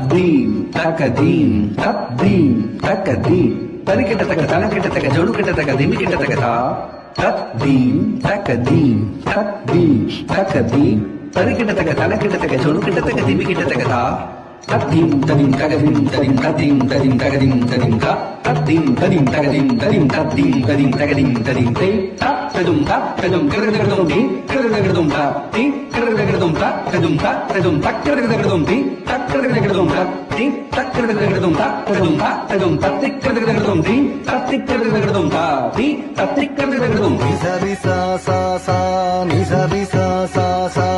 Theme தகதீம் தத்தீம் தகதீம் தரிக்கிட்ட தக்க தனக்கிட்ட தக்க ஜொடு கிட்ட தக்க திமி கிட்ட தக்க தா தத்தீம் தகதீம் தத்தீம் தகதீம் தரிக்கிட்ட தக்க தனக்கிட்ட தக்க ஜொடு கிட்ட தக்க திமி கிட்ட தக்க தா தத்தீம் ததீம் தகதீம் ததீம் தத்தீம் ததீம் தகதீம் ததீம் தா தத்தீம் ததீம் தகதீம் ததீம் தத்தீம் ததீம் தகதீம் ததீம் தே ததும் ததும் கிரகதம் தி கிரகதம் தா தி கிரகதம் தா ததும் தக்கிரகதம் தி தக்கிரகதம் தா தி தக்கிரகதம் தா ததும் தத்திக்கிரகதம் தி தத்திக்கிரகதம் தா தி தத்திக்கிரகதம் தி சரி சா சா சா நி சரி சா சா சா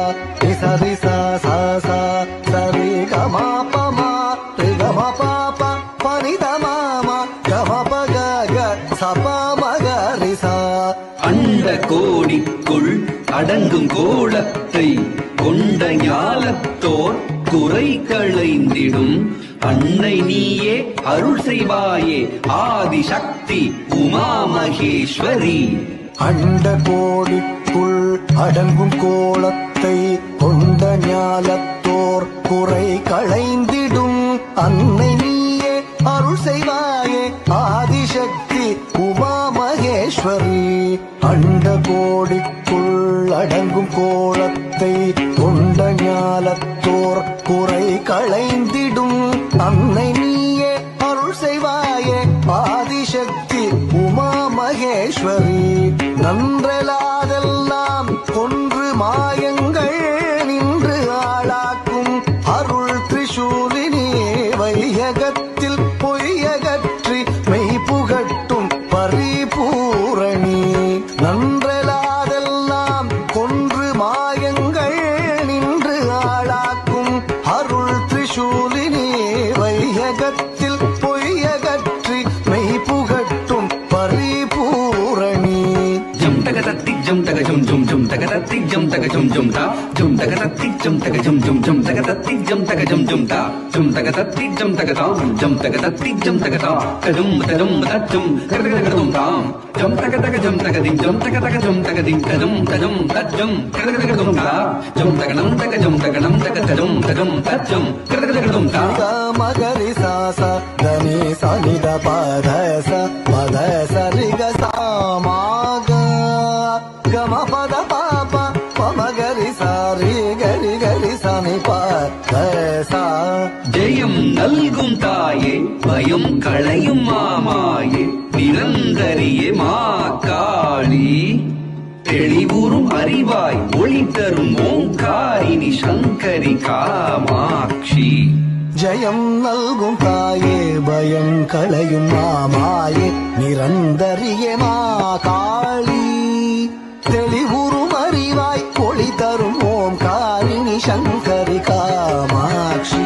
நி சரி சா சா சா சரி கமா பமா ரி கமா பாபா பனி தமாமா கமா பக க சபா மக ரி சா அண்ட கோடிக்குள் அடங்கும் கோலத்தை கொண்ட ஞாலத்தோர் குறை களைந்திடும் அன்னை நீயே அருள் செய்வாயே ஆதிசக்தி உமா மகேஸ்வரி. அண்ட கோடிக்குள் அடங்கும் கோலத்தை கொண்ட ஞாலத்தோர் குறை களைந்திடும் அன்னை நீயே அருள் செய்வாயே ஆதிசக்தி உமா மகேஸ்வரி. அண்ட கோடிக்குள் அடங்கும் கோலத்தை கொண்ட ஞாலத்தோர் குறை களைந்திடும் அன்னை நீயே அருள் செய்வாயே ஆதிசக்தி உமா மகேஸ்வரி. நன்றலாதெல்லாம் கொன்று மாயங்கள் நின்று ஆளாக்கும் அருள் திரிசூலினி வையகத்தில் பொய்யகற்றி மெய் புகட்டும் பரிபூரணி. நன்றலாதெல்லாம் கொன்று மாயங்கள் நின்று ஆளாக்கும் அருள் திரிசூலினி வையகத்தில் பொய்யகற்றி மெய் புகட்டும் பரிபூரணி. ஜம் தக தத்தி ஜம் தக ஜம் ஜம் ஜம் தக தத்தி ஜம் தக ஜம் ஜம் தா ஜம் தக தத்தி ஜம் தக ஜம் ஜம் ஜம் தக தத்தி ஜம் தக ஜம் ஜம் தா ஜம் தக தத்தி ஜம் தக தாம் ஜம் தக தத்தி ஜம் தக தா கடும் தரும் தஜம் கரகரகடும் தாம் ஜம் தக தக ஜம் தக திம் ஜம் தக தக ஜம் தக திம் தஜம் தஜம் தஜம் கரகரகடும் தா ஜம் தக நம் தக ஜம் தக நம் தக தஜம் தஜம் தஜம் கரகரகடும் தா மகரி சாச தனி சனித பத ச பத சரி க சாமாக கம பத பாப பமகரி சாரி கரி கரி சனி பத சா. ஜெயம் நல்கும் தாயே பயம் களையும் மாமாயே நிரந்தரியே மா காளி தெளிவுறும் அறிவாய் ஒளி தரும் ஓங்காரினி சங்கரி காமாட்சி. ஜெயம் நல்கும் தாயே பயம் களையும் மாமாயே நிரந்தரியே மா காளி தெளிவுறும் அறிவாய் ஒளி தரும் ஓம்காரிணி சங்கரி காமாட்சி.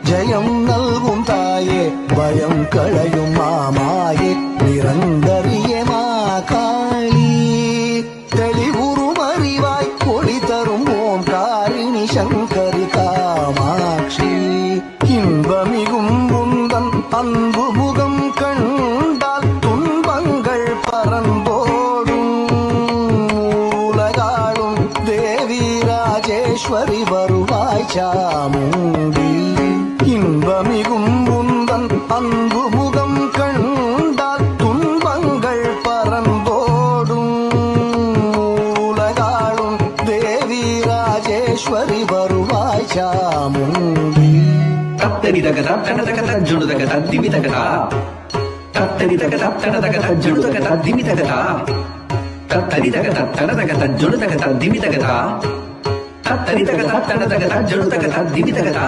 ஜெயம் நல்கும் தாயே பயம் களையும் மாமாயே நிரந்தரியே மா காளி தெளிவுறும் அறிவாய் ஒளி தரும் ஓம்காரிணி சங்கரி காமாட்சி. இன்பமிகும் உந்தன் அன்பு முகம் கண்டால் துன்பங்கள் பறந்தோடும் உலகாளும் தேவி ராஜேஸ்வரி வருவாய் சாமுண்டி. இன்பமிகும் உந்தன் அன்பு முகம் கண்டால் துன்பங்கள் பறந்தோடும் உலகாளும் தேவி ராஜேஸ்வரி வருவாய் சாமுண்டி. தத்தரி தகதா தன தகதா ஜுடு தகதா திமி தகதா தத்தரி தகதா தன தகதா ஜுடு தகதா திமி தகதா தத்தரி தகதா தன தகதா ஜுடு தகதா திமி தகதா தத்தரி தகதா தன தகதா ஜுடு தகதா திமி தகதா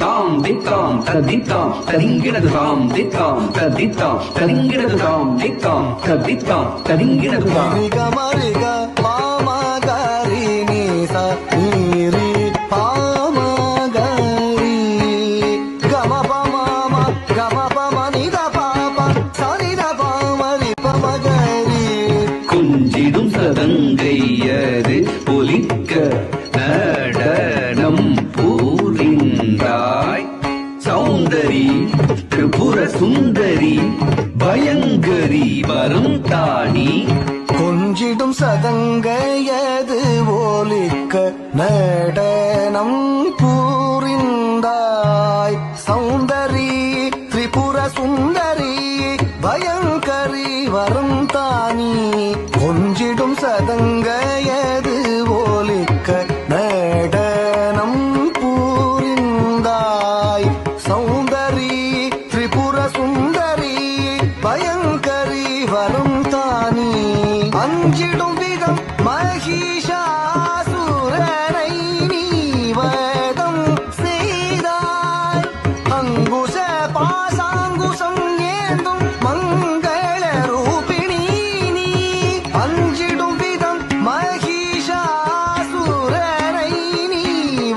தாம் தித்தாம் ததித்தாம் தரிங்கிடது தாம் தித்தாம் ததித்தாம் தரிங்கிடது தாம் தித்தாம் ததித்தாம் தரிங்கிடது தாம். மரிக பாமகரி நீச நீரி பாமகரி கம பம கம பம நித பாப சரித பாமரி பமகரி. குஞ்சிடும் சதங்கையது ஒலிக்க நடனம் பூரிந்தாய் சௌந்தரி திரிபுர சுந்தரி பயங்கரி வரும் தாணி. கொஞ்சிடும் சதங்கையது ஒலிக்க நடனம் பூரிந்தாய் சுந்தரி பயங்கரி வரும் தானி கொஞ்சிடும் சதங்கையது ஓலிக்க நடனம் பூரிந்தாய் சௌந்தரி திரிபுர சுந்தரி பயங்கரி வரும் தானி அஞ்சிடும் விதம் மகிஷாசுரனை நீ வதம் செய்தாய் அங்குச பாசாங்குசம் ஏந்தும் மங்கள ரூபிணி நீ அஞ்சிடும் விதம் மகிஷாசுரனை நீ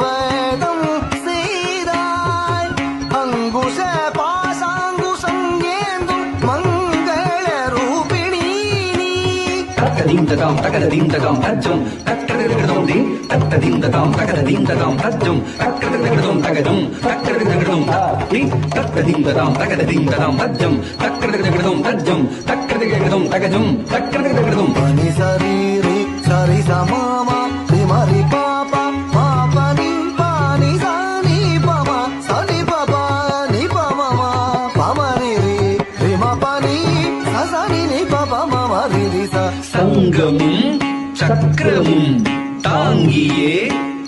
வதம் செய்தாய் அங்குச பாசாங்குசம் ஏந்தும் மங்கள ரூபிணி நீ தக்கதீம் ததாம் தகதீம் ததாம் தஜ்ஜம் தக்கதகிருதம் தீம் தத்ததீம் ததாம் தகதீம் ததாம் தஜ்ஜம் தக்கதகிருதம் தகஜம் தக்கதகிருதம் தீம் தத்ததீம் ததாம் தகதீம் ததாம் தஜ்ஜம் தக்கதகிருதம் தஜ்ஜம் தக்கதகிருதம் தகஜம் தக்கதகிருதம் பனி சரீரி சரி சமாமா திமரி பாபா பாபனி பானி சானி பமா சனி பபா நி பமமா பமரிரி ரிம பனி சசனி நி பபா மமரிரி ச சங்கமும் சக்கரமும் தாங்கியே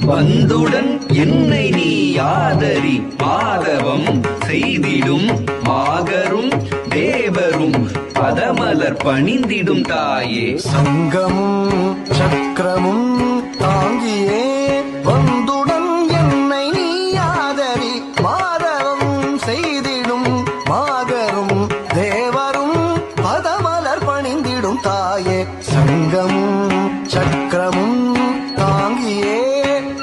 வந்துடன் என்னை நீ ஆதரி மாதவம் செய்திடும் மாகரும் தேவரும் பதமலர் பணிந்திடும் தாயே சங்கமும் சக்கரமும் தாங்கியே வந்துடன் என்னை நீ ஆதரி மாதவம் செய்திடும் மாகரும் தேவரும் பதமலர் பணிந்திடும் தாயே சங்கமும் சக்கரமும் தாங்கியே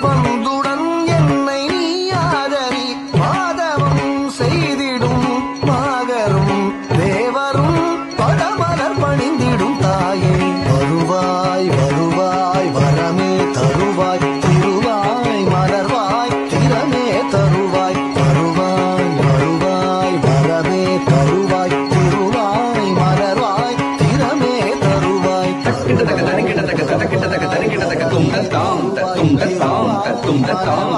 வந்துடன் என்னை நீ ஆதரி மாதவம் செய்திடும் மாகரும் தேவரும் பதமலர் பணிந்திடும் தாயே வருவாய் வருவாய் வரமே தருவாய் திருவாய் மலர்வாய் திறமே தருவாய் வருவாய் வருவாய் வரமே தருவாய் திருவாய் மலர்வாய் திறமே தருவாய் கிட்டத்தக்க தனி கிட்டத்தக்க தனக்கிட்டத்தக்க தனி கிட்டத்தக்க தும் தத்தாம் தத்தும் தத்தாம் தத்தும் தத்தாம்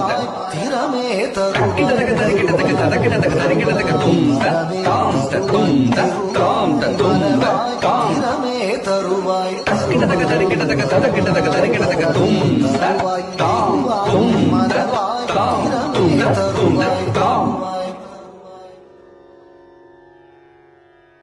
திறமே தருவாய் கிட்டத்தக்க தனி கிட்டத்தக்க தனக்கிட்டத்தக்க தனி கிட்டத்தக்க தும் தத்தாம் தத்தும் தத்தாம் தத்தும் தத்தாம் திறமே தருவாய் கிட்டத்தக்க தனி கிட்டத்தக்க தனக்கிட்டத்தக்க தனி கிட்டத்தக்க தும் தத்தாம் தும் தத்தாம் தும் தத்தும்